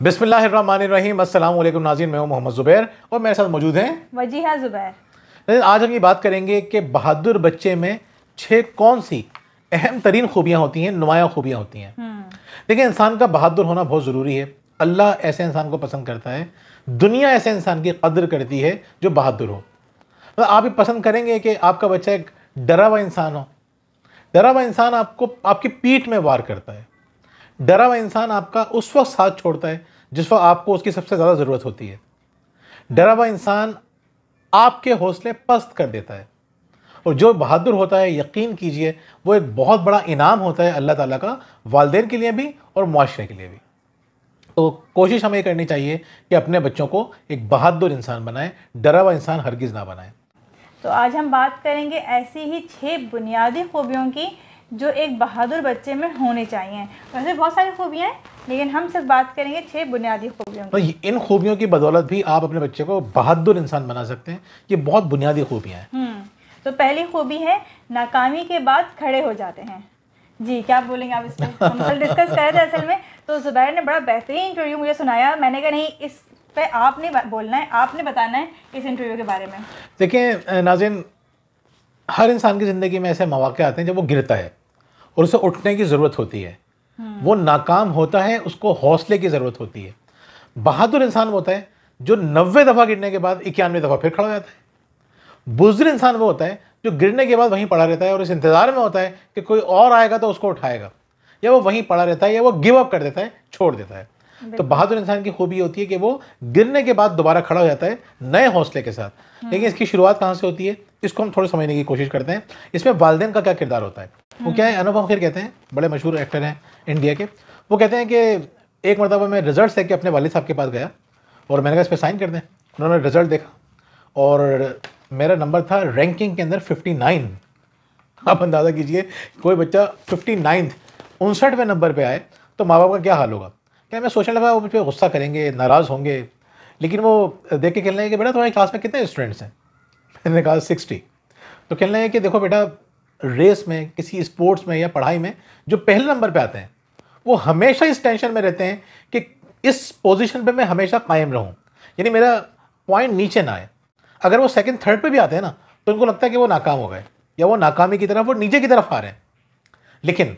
बिस्मिल्लाहिर्रहमानिर्रहीम। अस्सलाम वालेकुम नाज़रीन, मैं हूं मोहम्मद ज़ुबैर और मेरे साथ मौजूद हैं वजीहा ज़ुबैर। आज हम ये बात करेंगे कि बहादुर बच्चे में 6 कौन सी अहम तरीन खूबियाँ होती हैं, नुमायाँ खूबियाँ होती हैं। देखिए, इंसान का बहादुर होना बहुत ज़रूरी है। अल्लाह ऐसे इंसान को पसंद करता है, दुनिया ऐसे इंसान की कदर करती है जो बहादुर हो। तो आप भी पसंद करेंगे कि आपका बच्चा एक डरा हुआ इंसान हो। डरा हुआ इंसान आपको आपकी पीठ में वार करता है। डरा हुआ इंसान आपका उस वक्त साथ छोड़ता है जिस वक्त आपको उसकी सबसे ज़्यादा ज़रूरत होती है। डरा हुआ इंसान आपके हौसले पस्त कर देता है। और जो बहादुर होता है, यकीन कीजिए, वो एक बहुत बड़ा इनाम होता है अल्लाह ताला का, वालिदैन के लिए भी और मुआशरे के लिए भी। तो कोशिश हमें करनी चाहिए कि अपने बच्चों को एक बहादुर इंसान बनाएं, डरा हुआ इंसान हरगिज़ ना बनाएं। तो आज हम बात करेंगे ऐसी ही 6 बुनियादी खूबियों की जो एक बहादुर बच्चे में होनी चाहिए। वैसे बहुत सारी खूबियाँ हैं, लेकिन हम सिर्फ बात करेंगे 6 बुनियादी खूबियों तो की। इन खूबियों की बदौलत भी आप अपने बच्चे को बहादुर इंसान बना सकते हैं। ये बहुत बुनियादी खूबियाँ हैं। तो पहली खूबी है, नाकामी के बाद खड़े हो जाते हैं। जी, क्या बोलेंगे आप इस पर? हम कल डिस्कस कर रहे थे असल में, तो ज़ुबैर ने बड़ा बेहतरीन इंटरव्यू मुझे सुनाया। मैंने कहा नहीं, इस पे आपने बोलना है, आपने बताना है इस इंटरव्यू के बारे में। देखिए नाज़रीन, हर इंसान की ज़िंदगी में ऐसे मौके आते हैं जब वो गिरता है और उसे उठने की ज़रूरत होती है। वो नाकाम होता है, उसको हौसले की ज़रूरत होती है। बहादुर इंसान वो होता है जो 90 दफ़ा गिरने के बाद 91 दफ़ा फिर खड़ा हो जाता है। बुज़दिल इंसान वो होता है जो गिरने के बाद वहीं पड़ा रहता है और इस इंतज़ार में होता है कि कोई और आएगा तो उसको उठाएगा, या वो वहीं पड़ा रहता है या वो गिव अप कर देता है, छोड़ देता है। तो बहादुर इंसान की खूबी होती है कि वो गिरने के बाद दोबारा खड़ा हो जाता है नए हौसले के साथ। लेकिन इसकी शुरुआत कहाँ से होती है, इसको हम थोड़े समझने की कोशिश करते हैं। इसमें वालिदैन का क्या किरदार होता है। वो क्या है, अनुपम खेर कहते हैं, बड़े मशहूर एक्टर हैं इंडिया के। वो कहते हैं कि एक मरतबा मैं रिजल्ट लेके अपने वालिद साहब के पास गया और मैंने कहा इस पर साइन कर दें। उन्होंने रिजल्ट देखा और मेरा नंबर था रैंकिंग के अंदर 59। आप अंदाज़ा कीजिए, कोई बच्चा 59 59वें नंबर पे आए तो माँ बाप का क्या हाल होगा। क्या मैं सोचने लगा वो मुझ पर गुस्सा करेंगे, नाराज़ होंगे, लेकिन वो देख के खेलने हैं कि बेटा तुम्हारी क्लास में कितने स्टूडेंट्स हैं। मैंने कहा 60। तो खेलने हैं कि देखो बेटा, रेस में, किसी स्पोर्ट्स में या पढ़ाई में जो पहले नंबर पे आते हैं वो हमेशा इस टेंशन में रहते हैं कि इस पोजीशन पे मैं हमेशा कायम रहूं, यानी मेरा पॉइंट नीचे ना आए। अगर वो सेकंड थर्ड पे भी आते हैं ना तो उनको लगता है कि वो नाकाम हो गए या वो नाकामी की तरफ, वो नीचे की तरफ आ रहे हैं। लेकिन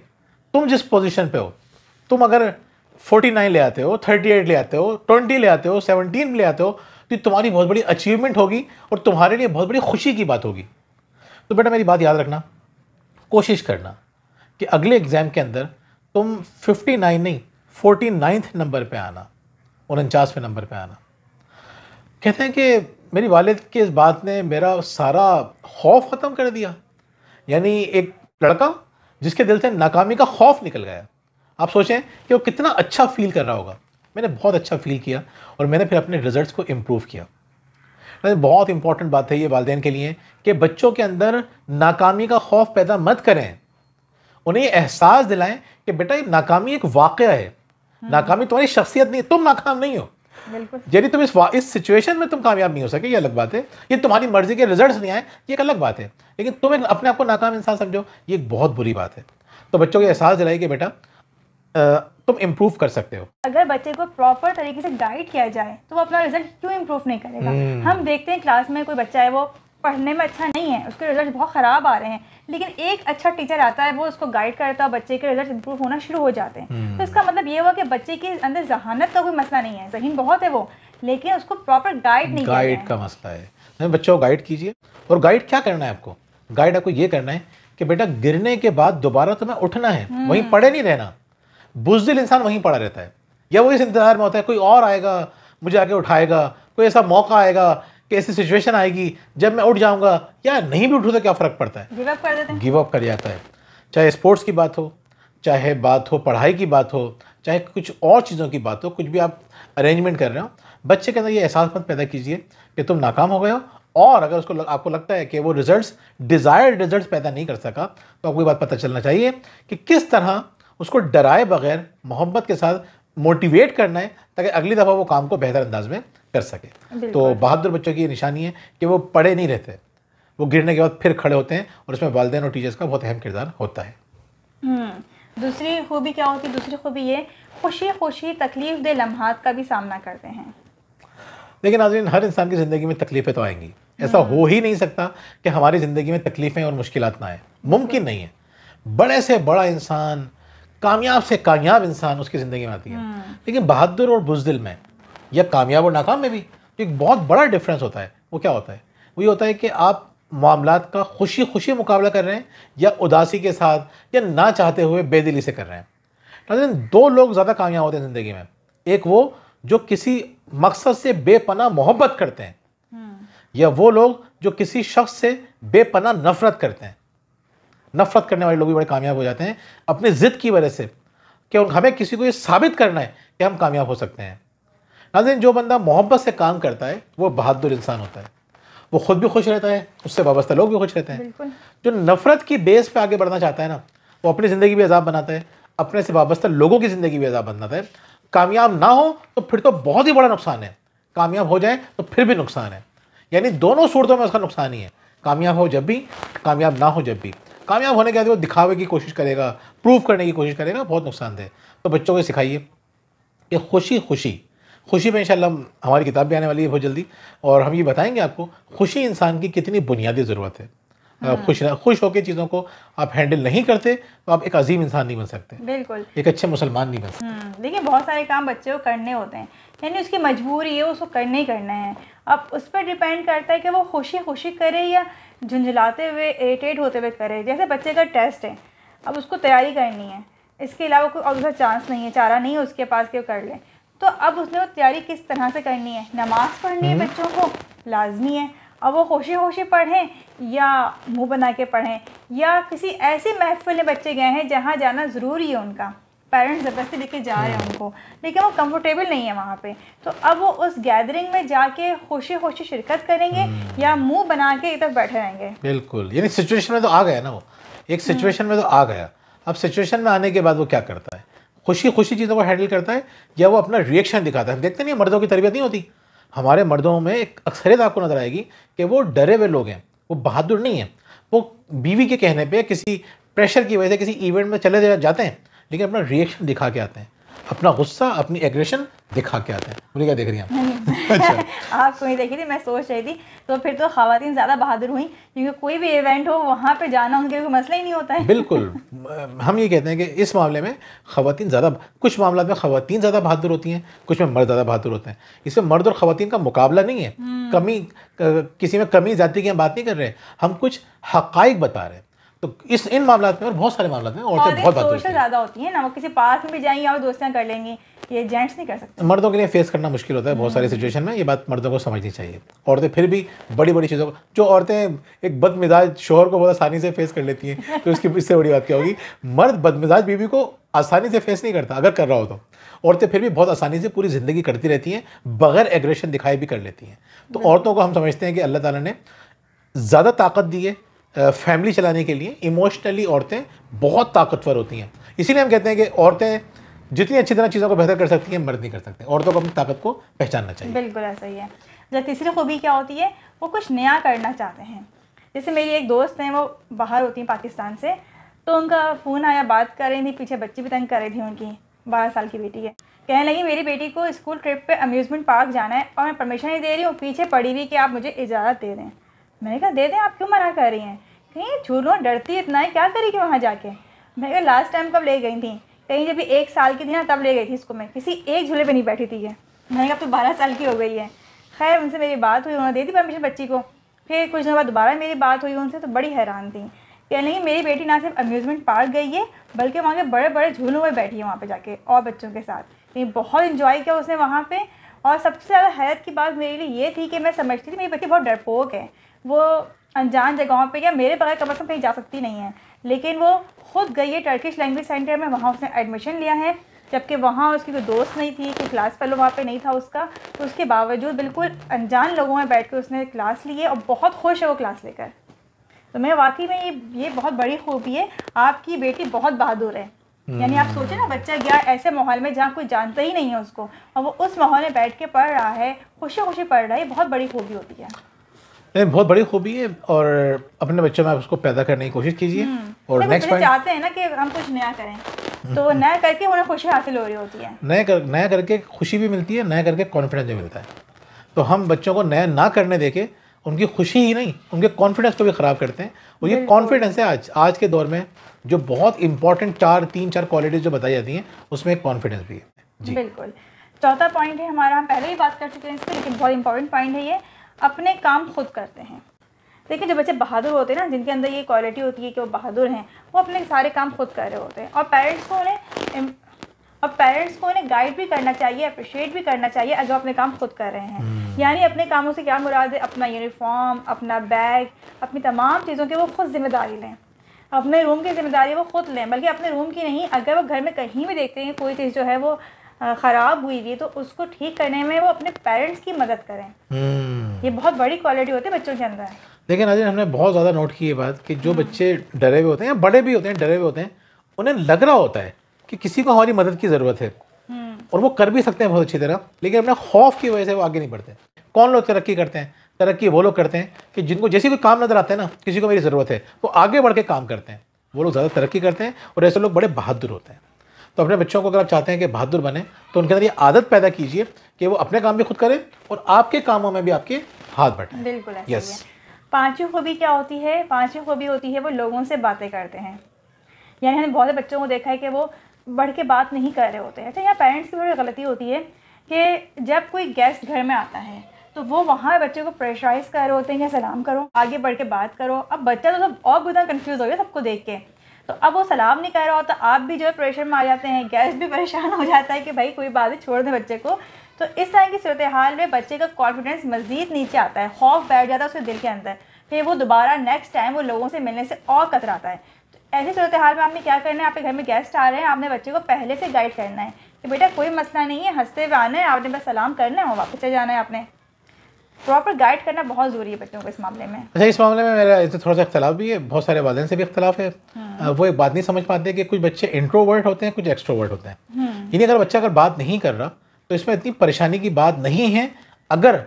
तुम जिस पोजीशन पे हो, तुम अगर 49 ले आते हो, 38 ले आते हो, 20 ले आते हो, 17 ले आते हो, तो ये तुम्हारी बहुत बड़ी अचीवमेंट होगी और तुम्हारे लिए बहुत बड़ी खुशी की बात होगी। तो बेटा मेरी बात याद रखना, कोशिश करना कि अगले एग्ज़ाम के अंदर तुम 59 नहीं, 49th नंबर पे आना, 49वें नंबर पे आना। कहते हैं कि मेरी वालिद की इस बात ने मेरा सारा खौफ ख़त्म कर दिया। यानी एक लड़का जिसके दिल से नाकामी का खौफ निकल गया। आप सोचें कि वो कितना अच्छा फील कर रहा होगा। मैंने बहुत अच्छा फील किया और मैंने फिर अपने रिजल्ट्स को इम्प्रूव किया। बहुत इंपॉर्टेंट बात है ये वालिदैन के लिए कि बच्चों के अंदर नाकामी का खौफ पैदा मत करें। उन्हें ये एहसास दिलाएं कि बेटा ये नाकामी एक वाक़या है, नाकामी तुम्हारी शख्सियत नहीं है, तुम नाकाम नहीं हो। यदि तुम इस सिचुएशन में तुम कामयाब नहीं हो सके, ये अलग बात है, ये तुम्हारी मर्जी के रिजल्ट्स नहीं आए, ये एक अलग बात है, लेकिन तुम एक अपने आप को नाकाम इंसान समझो, ये एक बहुत बुरी बात है। तो बच्चों को एहसास दिलाइए कि बेटा तुम इम्प्रूव कर सकते हो। अगर बच्चे को प्रॉपर तरीके से गाइड किया जाए तो वो अपना रिजल्ट क्यों इम्प्रूव नहीं करेगा। हम देखते हैं क्लास में कोई बच्चा है, वो पढ़ने में अच्छा नहीं है, उसके रिजल्ट बहुत ख़राब आ रहे हैं, लेकिन एक अच्छा टीचर आता है, वो उसको गाइड करता है, बच्चे के रिजल्ट इंप्रूव होना शुरू हो जाते हैं। तो इसका मतलब ये हुआ कि बच्चे के अंदर जहानत का कोई मसला नहीं है, ज़हीन बहुत है वो, लेकिन उसको प्रॉपर गाइड नहीं, गाइड का मसला है। बच्चों को गाइड कीजिए। और गाइड क्या करना है आपको, गाइड आपको ये करना है कि बेटा गिरने के बाद दोबारा तुम्हें उठना है, वहीं पड़े नहीं रहना। बुज़दिल इंसान वहीं पड़ा रहता है, या वो इस इंतजार में होता है कोई और आएगा मुझे आके उठाएगा, कोई ऐसा मौका आएगा कि ऐसी सिचुएशन आएगी जब मैं उठ जाऊंगा, या नहीं भी उठूँ तो क्या फ़र्क पड़ता है, गिव अप कर देते हैं, गिव अप कर जाता है। चाहे स्पोर्ट्स की बात हो, चाहे बात हो पढ़ाई की बात हो, चाहे कुछ और चीज़ों की बात हो, कुछ भी आप अरेंजमेंट कर रहे हो, बच्चे के अंदर ये एहसास मत पैदा कीजिए कि तुम नाकाम हो गए हो। और अगर उसको आपको लगता है कि वो रिजल्ट्स डिज़ायर्ड रिजल्ट्स पैदा नहीं कर सका, तो आपको ये बात पता चलना चाहिए कि किस तरह उसको डराए बगैर मोहब्बत के साथ मोटिवेट करना है ताकि अगली दफ़ा वो काम को बेहतर अंदाज में कर सके। तो बहादुर बच्चों की ये निशानी है कि वो पड़े नहीं रहते, वो गिरने के बाद फिर खड़े होते हैं, और उसमें वालिदैन और टीचर्स का बहुत अहम किरदार होता है। दूसरी खूबी क्या होती है? दूसरी खूबी ये खुशी खुशी तकलीफ दे लम्हात का भी सामना करते हैं। लेकिन नाज़रीन, हर इंसान की ज़िंदगी में तकलीफ़ें तो आएंगी। ऐसा हो ही नहीं सकता कि हमारी ज़िंदगी में तकलीफ़ें और मुश्किलात ना आए, मुमकिन नहीं है। बड़े से बड़ा इंसान, कामयाब से कामयाब इंसान उसकी ज़िंदगी में आती है, लेकिन बहादुर और बुज़दिल में या कामयाब और नाकाम में भी एक बहुत बड़ा डिफरेंस होता है। वो क्या होता है? वो ये होता है कि आप मामलात का खुशी खुशी मुकाबला कर रहे हैं या उदासी के साथ या ना चाहते हुए बेदिली से कर रहे हैं। नाज़रीन, दो लोग ज़्यादा कामयाब होते हैं ज़िंदगी में। एक वो जो किसी मकसद से बेपनाह मोहब्बत करते हैं, या वो लोग जो किसी शख्स से बेपनाह नफरत करते हैं। नफरत करने वाले लोग भी बड़े कामयाब हो जाते हैं अपनी ज़िद की वजह से, कि हमें किसी को ये साबित करना है कि हम कामयाब हो सकते हैं। नाज़रीन, जो बंदा मोहब्बत से काम करता है वो बहादुर इंसान होता है। वो खुद भी खुश रहता है, उससे वाबस्ता लोग भी खुश रहते हैं। जो नफरत की बेस पे आगे बढ़ना चाहता है ना, वो अपनी ज़िंदगी भी अजाब बनाता है, अपने से वाबस्ता लोगों की ज़िंदगी भी अजाब बनाता है। कामयाब ना हो तो फिर तो बहुत ही बड़ा नुकसान है, कामयाब हो जाए तो फिर भी नुकसान है। यानी दोनों सूरतों में उसका नुकसान ही है, कामयाब हो जब भी, कामयाब ना हो जब भी। कामयाब होने के बाद वो दिखावे की कोशिश करेगा, प्रूव करने की कोशिश करेगा, बहुत नुकसानदेह। तो बच्चों को सिखाइए कि खुशी में इंशाल्लाह हमारी किताब भी आने वाली है बहुत जल्दी, और हम ये बताएंगे आपको खुशी इंसान की कितनी बुनियादी ज़रूरत है। खुश होकर चीज़ों को आप हैंडल नहीं करते तो आप एक अजीम इंसान नहीं बन सकते, बिल्कुल एक अच्छे मुसलमान नहीं बन सकते। देखिए, बहुत सारे काम बच्चे को करने होते हैं, यानी उसकी मजबूरी है, उसको करने ही करना है। अब उस पर डिपेंड करता है कि वो खुशी खुशी करे या झुंझलाते हुए, इरिटेट होते हुए करे। जैसे बच्चे का टेस्ट है, अब उसको तैयारी करनी है, इसके अलावा कोई और दूसरा चांस नहीं है, चारा नहीं है उसके पास कि वो कर ले। तो अब उसने वो तैयारी किस तरह से करनी है? नमाज़ पढ़नी है बच्चों को, लाजमी है। अब वो खुशी खुशी पढ़ें या मुंह बना के पढ़ें, या किसी ऐसी महफिल में बच्चे गए हैं जहाँ जाना ज़रूरी है, उनका पेरेंट्स ज़बरदस्ती लेके जा रहे हैं उनको, लेकिन वो कंफर्टेबल नहीं है वहाँ पे। तो अब वो उस गैदरिंग में जाके खुशी खुशी शिरकत करेंगे या मुंह बना के इधर बैठे रहेंगे? बिल्कुल, यानी सिचुएशन में तो आ गया ना, वो एक सिचुएशन में तो आ गया। अब सिचुएशन में आने के बाद वो क्या करता है? खुशी खुशी चीज़ों को हैंडल करता है या वो अपना रिएक्शन दिखाता है? हम देखते नहीं, मर्दों की तरबियत नहीं होती। हमारे मर्दों में एक अक्सरियत आपको नजर आएगी कि वो डरे हुए लोग हैं, वो बहादुर नहीं है। वो बीवी के कहने पे, किसी प्रेशर की वजह से किसी इवेंट में चले जाते हैं, लेकिन अपना रिएक्शन दिखा के आते हैं, अपना गुस्सा, अपनी एग्रेशन दिखा के आते हैं। मुझे क्या देख रही हैं अच्छा, आपको नहीं देखी थी, मैं सोच रही थी। तो फिर तो ख़वातीन ज़्यादा बहादुर हुई, क्योंकि कोई भी इवेंट हो वहाँ पे जाना उनके कोई मसला ही नहीं होता है। बिल्कुल, हम ये कहते हैं कि इस मामले में ख़वातीन ज़्यादा, कुछ मामलों में ख़वातीन ज़्यादा बहादुर होती हैं, कुछ में मर्द ज़्यादा बहादुर होते हैं। इसमें मर्द और ख़वातीन का मुकाबला नहीं है, कमी किसी में कमी ज़्यादती की हम बात नहीं कर रहे हैं, हम कुछ हक़ाइक़ बता रहे हैं। तो इन मामलात में और बहुत सारे मामलात में औरतें बहुत बहादुर सोशल ज़्यादा होती हैं ना, वो किसी पार्क में भी जाएंगी और दोस्तियाँ कर लेंगी, ये जेंट्स नहीं कर सकते। मर्दों के लिए फेस करना मुश्किल होता है बहुत सारी सिचुएशन में, ये बात मर्दों को समझनी चाहिए। औरतें फिर भी बड़ी बड़ी चीज़ों को, जो औरतें एक बदमिजाज शोहर को बहुत आसानी से फेस कर लेती हैं, तो उसकी इससे बड़ी बात क्या होगी? मर्द बदमिजाज बीवी को आसानी से फेस नहीं करता, अगर कर रहा हो तो। औरतें फिर भी बहुत आसानी से पूरी ज़िंदगी करती रहती हैं, बगैर एग्रेशन दिखाए भी कर लेती हैं। तो औरतों को हम समझते हैं कि अल्लाह ताला ने ज़्यादा ताकत दी है फैमिली चलाने के लिए। इमोशनली औरतें बहुत ताकतवर होती हैं, इसीलिए हम कहते हैं कि औरतें जितनी अच्छी तरह चीज़ों को बेहतर कर सकती हैं, मर्द नहीं कर सकते। औरतों को अपनी ताकत को पहचानना चाहिए। बिल्कुल ऐसा ही है। जब तीसरी खूबी क्या होती है? वो कुछ नया करना चाहते हैं। जैसे मेरी एक दोस्त हैं, वो बाहर होती हैं पाकिस्तान से, तो उनका फ़ोन आया, बात कर रही थी, पीछे बच्ची भी तंग कर रही थी, उनकी 12 साल की बेटी है। कहने लगी मेरी बेटी को स्कूल ट्रिप पे अम्यूज़मेंट पार्क जाना है और मैं परमिशन नहीं दे रही हूँ, पीछे पड़ी हुई कि आप मुझे इजाज़त दे दें। मैंने कहा दे दें, आप क्यों मना कर रही हैं? कहीं झूलो डरती इतना है, क्या करेगी वहाँ जाके? मैंने कहा लास्ट टाइम कब ले गई थी? कहीं जब 1 साल की थी ना, तब ले गई थी इसको मैं, किसी एक झूले पे नहीं बैठी थी ये। मैंने कहा अब तो 12 साल की हो गई है। खैर उनसे मेरी बात हुई, उन्होंने दे दी परमिशन बच्ची को। फिर कुछ दिनों बाद दोबारा मेरी बात हुई उनसे, तो बड़ी हैरान थी। कहने लगी मेरी बेटी ना सिर्फ अम्यूज़मेंट पार्क गई है, बल्कि वहाँ के बड़े बड़े झूलों में बैठी है वहाँ पे जाके और बच्चों के साथ। लेकिन बहुत इन्जॉय किया उसने वहाँ पे। और सबसे ज़्यादा हैरत की बात मेरे लिए ये थी कि मैं समझती थी मेरी बच्ची बहुत डरपोक है, वो अनजान जगहों पे या मेरे बगैर कम से कम कहीं जा सकती नहीं है, लेकिन वो खुद गई है टर्किश लैंग्वेज सेंटर में, वहाँ उसने एडमिशन लिया है, जबकि वहाँ उसकी कोई दोस्त नहीं थी, कोई क्लास फेलो वहाँ पे नहीं था उसका। तो उसके बावजूद बिल्कुल अनजान लोगों में बैठ कर उसने क्लास ली है और बहुत खुश है वो क्लास लेकर। तो मैं वाकई में ये बहुत बड़ी खूबी है, आपकी बेटी बहुत बहादुर है। यानी आप सोचें ना, बच्चा गया ऐसे माहौल में जहाँ कोई जानता ही नहीं है उसको, और वो उस माहौल में बैठ के पढ़ रहा है, खुशी खुशी पढ़ रहा है, बहुत बड़ी खूबी होती है। बहुत बड़ी खूबी है, और अपने बच्चों में आप उसको पैदा करने की कोशिश कीजिए। और नेक्स्ट पॉइंट चाहते हैं ना कि हम कुछ नया करें। तो वो नया करके उन्हें खुशी हासिल हो रही होती है। नया करके खुशी भी मिलती है, नया करके कॉन्फिडेंस भी मिलता है। तो हम बच्चों को नया ना करने देके उनकी खुशी ही नहीं, उनके कॉन्फिडेंस को भी ख़राब करते हैं। और ये कॉन्फिडेंस है आज के दौर में जो बहुत इंपॉर्टेंट 3-4 क्वालिटीज़ जो बताई जाती हैं, उसमें एक कॉन्फिडेंस भी है जी। बिल्कुल। चौथा पॉइंट है हमारा, हम पहले ही बात कर चुके हैं इस पर, लेकिन बहुत इंपॉर्टेंट पॉइंट है ये, अपने काम खुद करते हैं। देखिए जो बच्चे बहादुर होते हैं ना, जिनके अंदर ये क्वालिटी होती है कि वो बहादुर हैं, वो अपने सारे काम खुद कर रहे होते हैं। और पेरेंट्स को उन्हें गाइड भी करना चाहिए, अप्रिशिएट भी करना चाहिए अगर अपने काम खुद कर रहे हैं। यानी अपने कामों से क्या मुराद है, अपना यूनिफॉर्म, अपना बैग, अपनी तमाम चीज़ों की वो खुद जिम्मेदारी लें। अपने रूम की जिम्मेदारी वो खुद लें, बल्कि अपने रूम की नहीं, अगर वो घर में कहीं भी देखते हैं कोई चीज़ जो है वो ख़राब हुई है तो उसको ठीक करने में वो अपने पेरेंट्स की मदद करें। ये बहुत बड़ी क्वालिटी होती है बच्चों के अंदर। लेकिन आज हमने बहुत ज़्यादा नोट की ये बात कि जो बच्चे डरे हुए होते हैं या बड़े भी होते हैं, डरे हुए होते हैं, उन्हें लग रहा होता है कि किसी को हमारी मदद की ज़रूरत है और वो कर भी सकते हैं बहुत अच्छी तरह, लेकिन अपने खौफ की वजह से वो आगे नहीं बढ़ते। कौन लोग तरक्की करते हैं? तरक्की वो लोग करते हैं कि जिनको जैसे कोई काम नज़र आता है ना, किसी को मेरी ज़रूरत है, वो आगे बढ़ के काम करते हैं, वो लोग ज़्यादा तरक्की करते हैं और ऐसे लोग बड़े बहादुर होते हैं। तो अपने बच्चों को अगर आप चाहते हैं कि बहादुर बने, तो उनके अंदर ये आदत पैदा कीजिए कि वो अपने काम भी खुद करें और आपके कामों में भी आपके हाथ बटाएं। बिल्कुल ऐसा ही है। पांचवी खूबी क्या होती है? पांचवी खूबी होती है वो लोगों से बातें करते हैं। यानी हमने बहुत से बच्चों को देखा है कि वो बढ़ के बात नहीं कर रहे होते हैं। अच्छा, यहाँ पेरेंट्स की बड़ी गलती होती है कि जब कोई गेस्ट घर में आता है तो वो वहाँ बच्चे को प्रेशराइज कर रहे होते हैं कि सलाम करो, आगे बढ़ के बात करो। अब बच्चा तो सब और बुरा कन्फ्यूज़ हो गया सबको देख के, तो अब वो सलाम नहीं कर रहा होता, आप भी जो है प्रेशर में आ जाते हैं, गेस्ट भी परेशान हो जाता है कि भाई कोई बात नहीं, छोड़ दे बच्चे को। तो इस तरह की सूरत हाल में बच्चे का कॉन्फिडेंस मज़ीद नीचे आता है, खौफ बैठ जाता है उसके दिल के अंदर, फिर वो दोबारा नेक्स्ट टाइम वो लोगों से मिलने से और कतराता है। तो ऐसी सूरत हाल में आपने क्या करना है, आपके घर में गेस्ट आ रहे हैं, आपने बच्चे को पहले से गाइड करना है कि बेटा कोई मसला नहीं है, हंसते हुए आना है, आपने बस सलाम करना है और वापस चले जाना है। आपने प्रॉपर गाइड करना बहुत ज़रूरी है बच्चों को इस मामले में। अच्छा, इस मामले में मेरा इससे थोड़ा सा इख्तलाफ भी है, बहुत सारे वालिदैन से भी इख्तलाफ है। वो एक बात नहीं समझ पाते कि कुछ बच्चे इंट्रोवर्ट होते हैं, कुछ एक्सट्रोवर्ट होते हैं। यानी अगर बच्चा अगर बात नहीं कर रहा तो इसमें इतनी परेशानी की बात नहीं है अगर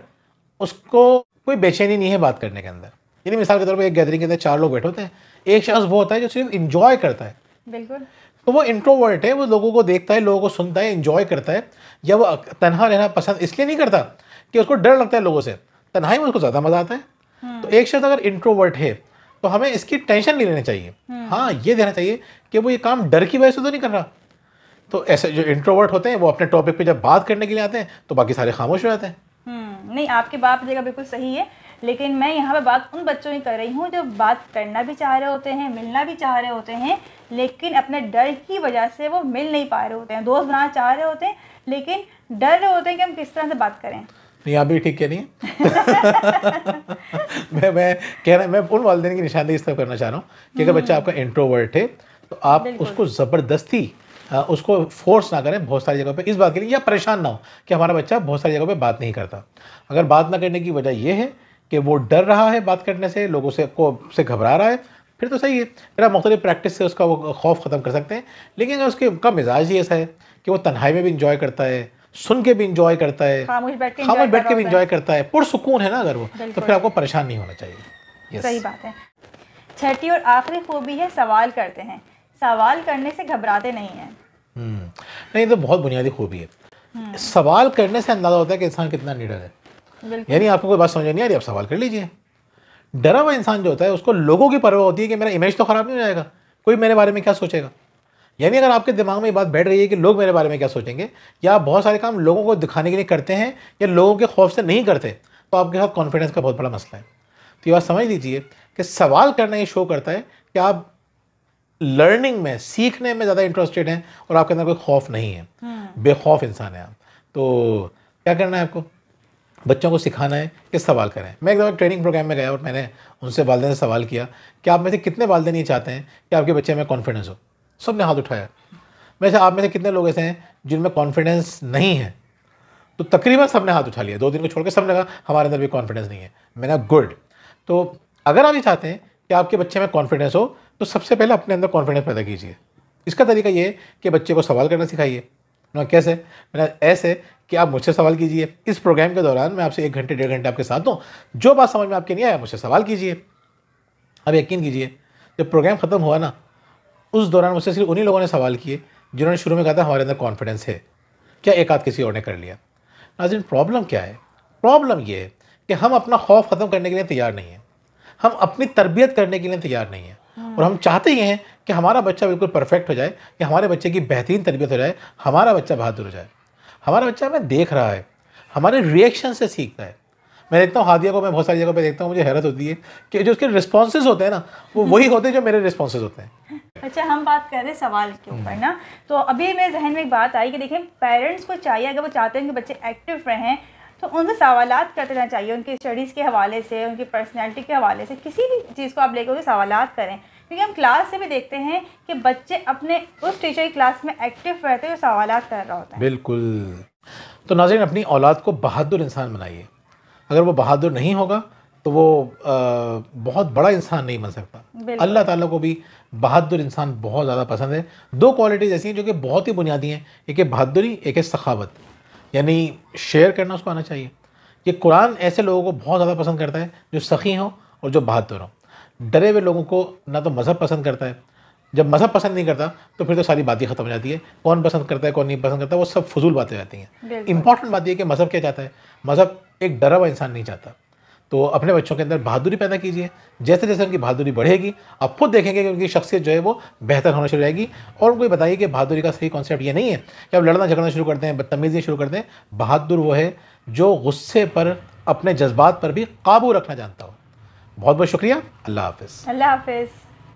उसको कोई बेचैनी नहीं है बात करने के अंदर। यानी मिसाल के तौर पर एक गैदरिंग के अंदर 4 लोग बैठे होते हैं, एक शख्स वो होता है जो सिर्फ इंजॉय करता है। बिल्कुल। तो वो इंट्रोवर्ट है, वो लोगों को देखता है, लोगों को सुनता है, इंजॉय करता है, या वो तन्हा रहना पसंद इसलिए नहीं करता कि उसको डर लगता है लोगों से, तन्हाई में उसको ज़्यादा मज़ा आता है। तो एक शख्स अगर इंट्रोवर्ट है तो हमें इसकी टेंशन नहीं लेनी चाहिए। हाँ, ये देना चाहिए कि वो ये काम डर की वजह से तो नहीं कर रहा। तो ऐसे जो इंट्रोवर्ट होते हैं वो अपने टॉपिक पे जब बात करने के लिए आते हैं तो बाकी सारे खामोश हो जाते हैं। नहीं, आपकी बात जगह बिल्कुल सही है, लेकिन मैं यहाँ पे बात उन बच्चों की कर रही हूँ जो बात करना भी चाह रहे होते हैं, मिलना भी चाह रहे होते हैं, लेकिन अपने डर की वजह से वो मिल नहीं पा रहे होते हैं, दोस्त बनाना चाह रहे होते हैं लेकिन डर रहे होते हैं कि हम किस तरह से बात करें। नहीं, आप भी ठीक कह रही हैं। मैं कह रहा, मैं उन वालिदैन की निशानदेही इस तरह करना चाह रहा हूँ कि अगर बच्चा आपका इंट्रोवर्ट है तो आप उसको ज़बरदस्ती उसको फोर्स ना करें बहुत सारी जगहों पे इस बात के लिए, या परेशान ना हो कि हमारा बच्चा बहुत सारी जगहों पे बात नहीं करता। अगर बात ना करने की वजह यह है कि वो डर रहा है बात करने से, लोगों से घबरा रहा है, फिर तो सही है, फिर आप मुख्तलिफ प्रैक्टिस से उसका वो खौफ ख़त्म कर सकते हैं। लेकिन अगर उसका मिजाज ही ऐसा है कि वो तन्हाई में भी इंजॉय करता है, सुन के भी इंजॉय करता है, खामोश बैठ के भी इंजॉय करता है, पुरसुकून है ना अगर वो, तो फिर आपको परेशान नहीं होना चाहिए। सही बात है। छठी और आखिरी खूबी है सवाल करते हैं। सवाल करने से घबराते नहीं हैं। नहीं, तो बहुत बुनियादी खूबी है। सवाल करने से अंदाज़ा होता है कि इंसान कितना निडर है। यानी आपको कोई बात समझ नहीं आ रही, आप सवाल कर लीजिए। डरा हुआ इंसान जो होता है उसको लोगों की परवाह होती है कि मेरा इमेज तो ख़राब नहीं हो जाएगा, कोई मेरे बारे में क्या सोचेगा। यानी अगर आपके दिमाग में ये बात बैठ रही है कि लोग मेरे बारे में क्या सोचेंगे, या आप बहुत सारे काम लोगों को दिखाने के लिए करते हैं या लोगों के खौफ से नहीं करते, तो आपके साथ कॉन्फिडेंस का बहुत बड़ा मसला है। तो ये बात समझ लीजिए कि सवाल करना ये शो करता है कि आप लर्निंग में, सीखने में ज़्यादा इंटरेस्टेड हैं और आपके अंदर कोई खौफ नहीं है, बेखौफ इंसान है आप। तो क्या करना है आपको, बच्चों को सिखाना है कि सवाल करें। मैं एक दफ़ा ट्रेनिंग प्रोग्राम में गया और मैंने उनसे वालिदैन से सवाल किया कि आप में से कितने वालिदैन ये चाहते हैं कि आपके बच्चे में कॉन्फिडेंस हो। सबने हाथ उठाया। वैसे आप में से कितने लोग ऐसे हैं जिनमें कॉन्फिडेंस नहीं है? तो तकरीबन सबने हाथ उठा लिया। 2 दिन को छोड़ के सबने कहा हमारे अंदर भी कॉन्फिडेंस नहीं है। मैंने गुड। तो अगर आप ये चाहते हैं कि आपके बच्चे में कॉन्फिडेंस हो तो सबसे पहले अपने अंदर कॉन्फिडेंस पैदा कीजिए। इसका तरीका ये है कि बच्चे को सवाल करना सिखाइए। ना कैसे? मैंने ऐसे कि आप मुझसे सवाल कीजिए। इस प्रोग्राम के दौरान मैं आपसे 1 घंटे 1.5 घंटे आपके साथ हूँ, जो बात समझ में आपके नहीं आया मुझसे सवाल कीजिए। अब यकीन कीजिए, जब प्रोग्राम ख़त्म हुआ ना, उस दौरान मुझसे सिर्फ उन्हीं लोगों ने सवाल किए जिन्होंने शुरू में कहा था हमारे अंदर कॉन्फिडेंस है, क्या एक आध किसी और ने कर लिया। नाज़रीन, प्रॉब्लम क्या है? प्रॉब्लम ये है कि हम अपना खौफ ख़त्म करने के लिए तैयार नहीं हैं, हम अपनी तरबियत करने के लिए तैयार नहीं हैं, और हम चाहते ये हैं कि हमारा बच्चा बिल्कुल परफेक्ट हो जाए, कि हमारे बच्चे की बेहतरीन तरबियत हो जाए, हमारा बच्चा बहादुर हो जाए। हमारा बच्चा हमें देख रहा है, हमारे रिएक्शन से सीखता है। मैं देखता हूँ हादिया को, मैं बहुत सारी जगह पे देखता हूँ, मुझे हैरत होती है कि जो उसके रिस्पॉन्सेज होते हैं ना, वो वही होते हैं जो मेरे रिस्पॉन्सेज होते हैं। अच्छा, हम बात कर रहे हैं सवाल के ऊपर ना, तो अभी मेरे जहन में एक बात आई कि देखिए पेरेंट्स को चाहिए, अगर वो चाहते हैं कि बच्चे एक्टिव रहें तो उनसे सवालात करते रहना चाहिए, उनकी स्टडीज़ के हवाले से, उनकी पर्सनैलिटी के हवाले से, किसी भी चीज़ को आप लेकर उनसे सवालात करें। क्योंकि हम क्लास से भी देखते हैं कि बच्चे अपने उस टीचर की क्लास में एक्टिव रहते हुए सवालात कर रहा होता है। बिल्कुल। तो नाज़रीन, अपनी औलाद को बहादुर इंसान बनाइए। अगर वो बहादुर नहीं होगा तो वो बहुत बड़ा इंसान नहीं बन सकता। अल्लाह ताला को भी बहादुर इंसान बहुत ज़्यादा पसंद है। दो क्वालिटीज़ ऐसी हैं जो कि बहुत ही बुनियादी हैं, एक है बहादुरी, एक है सखावत, यानी शेयर करना उसको आना चाहिए। ये कुरान ऐसे लोगों को बहुत ज़्यादा पसंद करता है जो सखी हों और जो बहादुर हों। डरे हुए लोगों को ना तो मज़हब पसंद करता है, जब मज़हब पसंद नहीं करता तो फिर तो सारी बातें ख़त्म हो जाती है। कौन पसंद करता है, कौन नहीं पसंद करता, वो सब फजूल बातें जाती हैं। इंपॉर्टेंट बात यह कि मज़हब क्या चाहता है? मज़हब एक डरा हुआ इंसान नहीं चाहता। तो अपने बच्चों के अंदर बहादुरी पैदा कीजिए। जैसे जैसे उनकी बहादुरी बढ़ेगी, आप खुद देखेंगे कि उनकी शख्सियत जो है वो बेहतर होना शुरू हो जाएगी। और उनको बताइए कि बहादुरी का सही कॉन्सेप्ट ये नहीं है कि आप लड़ना झगड़ना शुरू करते हैं, बदतमीज़ी शुरू करते हैं। बहादुर वो है जो गुस्से पर, अपने जज्बात पर भी काबू रखना जानता हो। बहुत बहुत शुक्रिया। अल्लाह हाफ़िज़। अल्लाह हाफ़िज़।